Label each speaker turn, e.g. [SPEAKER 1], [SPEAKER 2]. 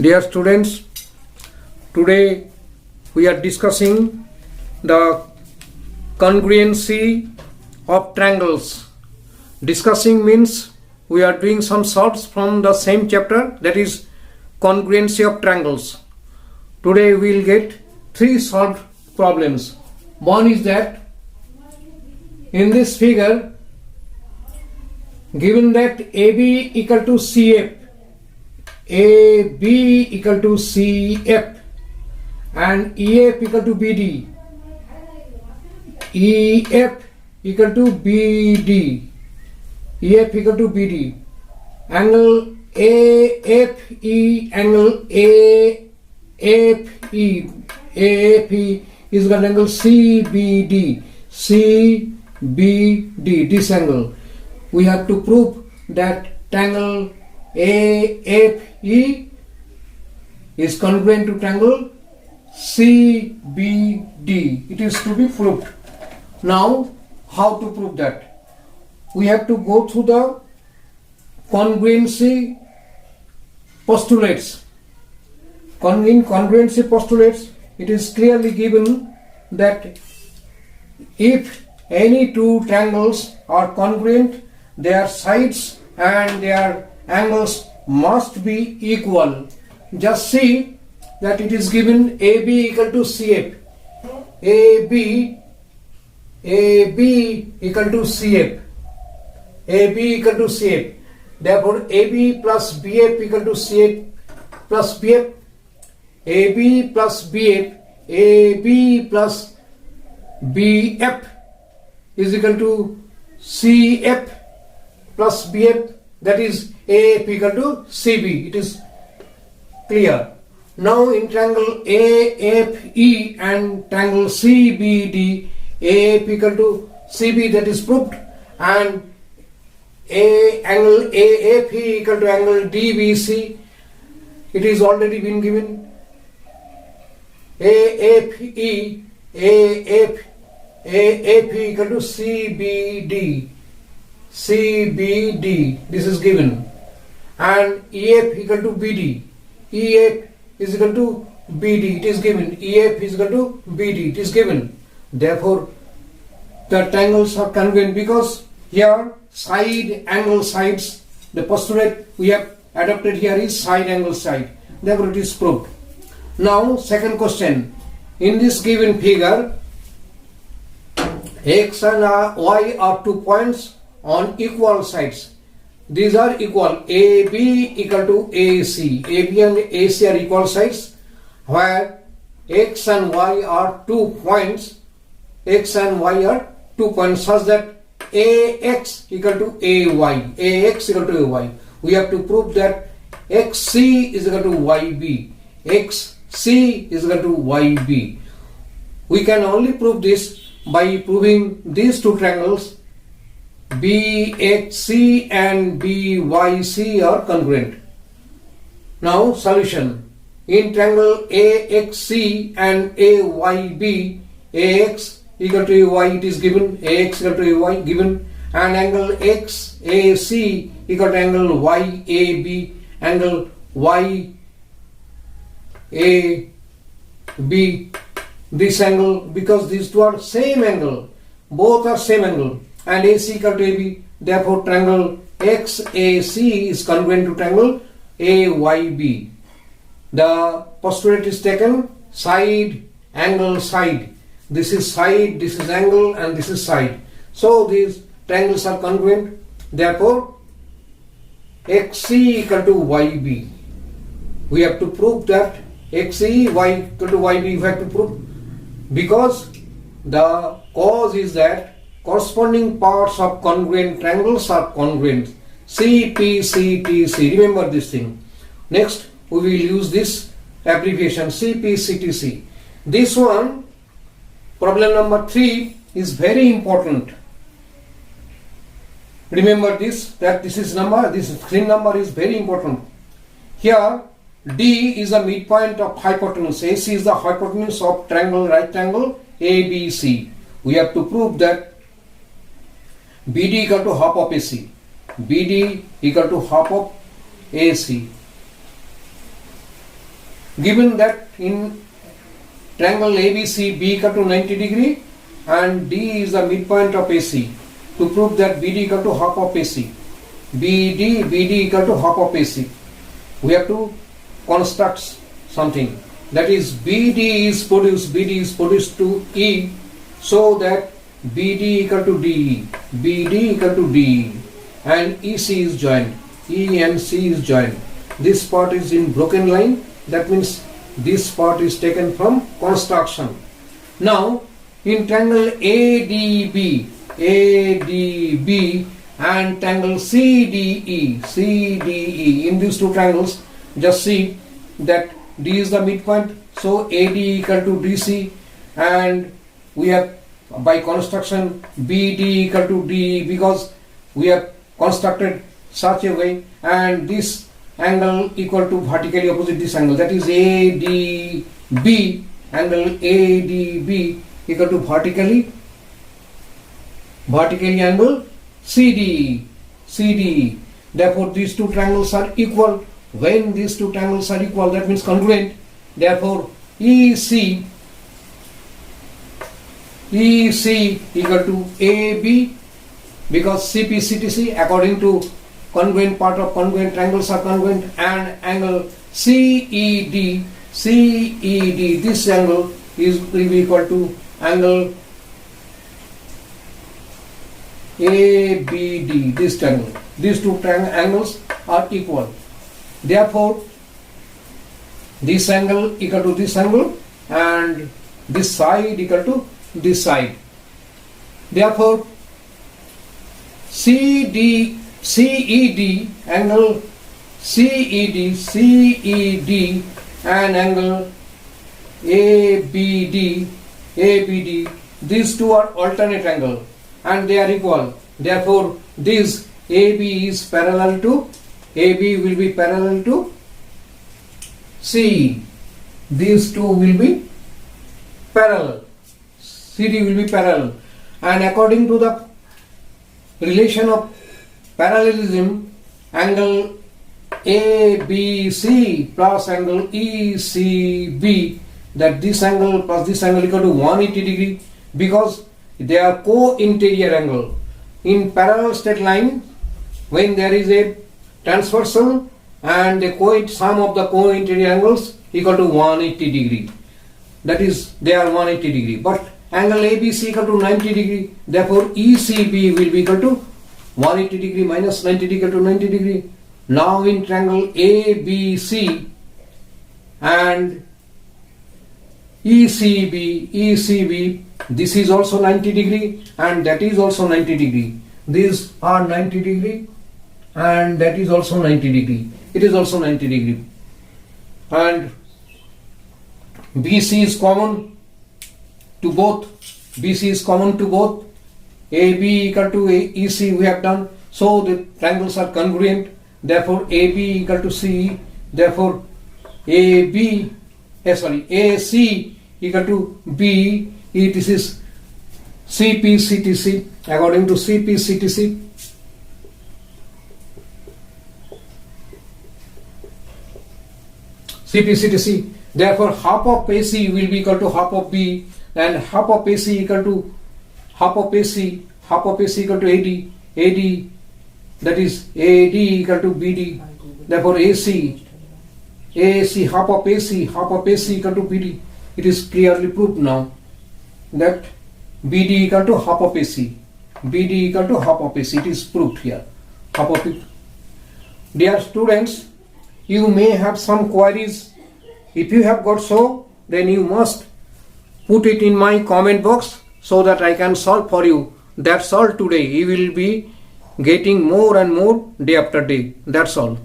[SPEAKER 1] Dear students, today we are discussing the congruency of triangles. Discussing means we are doing some solves from the same chapter, that is congruency of triangles. Today we will get three solved problems. One is that in this figure, given that AB equal to CF, AB equal to CF and EF equal to BD, EF equal to BD, EF equal to BD, angle AFE, angle AFE, AFE is equal to angle CBD, CBD, this angle. We have to prove that triangle AFE is congruent to triangle CBD. It is to be proved. Now, how to prove that? We have to go through the congruency postulates. In congruency postulates, it is clearly given that if any two triangles are congruent, their sides and their angles must be equal. Just see that it is given AB equal to CF, AB equal to CF, AB equal to CF. Therefore, AB plus BF equal to CF plus BF, AB plus BF, AB plus BF is equal to CF plus BF, that is AF equal to CB. It is clear. Now in triangle AFE and triangle CBD, AF equal to CB, that is proved, and angle AFE equal to angle DBC, it is already been given. AFE equal to CBD, CBD, this is given, and EF equal to BD, EF is equal to BD, it is given, EF is equal to BD, it is given. Therefore, the triangles are congruent because here side angle sides, the postulate we have adopted here is side angle side. Therefore, it is proved. Now, second question. In this given figure, X and Y are 2 points on equal sides. These are equal. AB equal to AC. AB and AC are equal sides, where X and Y are 2 points. X and Y are 2 points such that AX equal to AY. AX equal to AY. We have to prove that XC is equal to YB. XC is equal to YB. We can only prove this by proving these two triangles BXC and BYC are congruent. Now solution. In triangle AXC and AYB, AX equal to AY, it is given, AX equal to AY given, and angle XAC equal to angle YAB, angle YAB, this angle, because these two are same angle, both are same angle, and AC equal to AB, therefore triangle XAC is congruent to triangle AYB. The postulate is taken side, angle, side. This is side, this is angle, and this is side. So these triangles are congruent. Therefore, XC equal to YB. We have to prove that XC, Y equal to YB, we have to prove, because the cause is that corresponding parts of congruent triangles are congruent. CPCTC. Remember this thing. Next, we will use this abbreviation CPCTC. This one, problem number 3, is very important. Remember this, that this is number, this screen number is very important. Here, D is the midpoint of hypotenuse. AC is the hypotenuse of triangle, right triangle ABC. We have to prove that BD equal to half of AC. BD equal to half of AC. Given that in triangle ABC B equal to 90 degree and D is the midpoint of AC, to prove that BD equal to half of AC, BD equal to half of AC, we have to construct something. That is BD is produced to E, so that BD equal to DE, and EC is joined, E and C is joined. This part is in broken line, that means this part is taken from construction. Now in triangle ADB and triangle CDE, in these two triangles, just see that D is the midpoint, so AD equal to DC, and we have by construction BD equal to DE, because we have constructed such a way, and this angle equal to vertically opposite this angle, that is ADB, angle ADB equal to vertically angle CDE. Therefore these two triangles are equal. When these two triangles are equal, that means congruent. Therefore EC equal to AB, because CPCTC according to congruent part of congruent triangles are congruent, and angle CED, this angle will be equal to angle ABD, this triangle. These two angles are equal. Therefore this angle equal to this angle, and this side equal to this side. Therefore CED angle CED and angle ABD, these two are alternate angle and they are equal. Therefore this AB will be parallel to CE. These two will be parallel. CD will be parallel, and according to the relation of parallelism, angle ABC plus angle ECB, that this angle plus this angle equal to 180 degree, because they are co-interior angle. In parallel straight line, when there is a transversal and the sum of the co-interior angles equal to 180 degree, that is they are 180 degree, but angle ABC equal to 90 degree, therefore ECB will be equal to 180 degree minus 90 degree equal to 90 degree. Now in triangle ABC and ECB, this is also 90 degree and that is also 90 degree. These are 90 degree and that is also 90 degree. It is also 90 degree. And BC is common to both. BC is common to both. AB equal to EC we have done. So the triangles are congruent. Therefore AB equal to CE. Therefore AC equal to BE. This is CPCTC. According to CPCTC, therefore half of AC will be equal to half of B, and half of AC equal to half of AC equal to AD, that is AD equal to BD. Therefore AC half of AC equal to BD. It is clearly proved now that BD equal to half of AC. BD equal to half of AC. It is proved here. Half of it. Dear students, you may have some queries. If you have got so, then you must put it in my comment box so that I can solve for you. That's all today. You will be getting more and more day after day. That's all.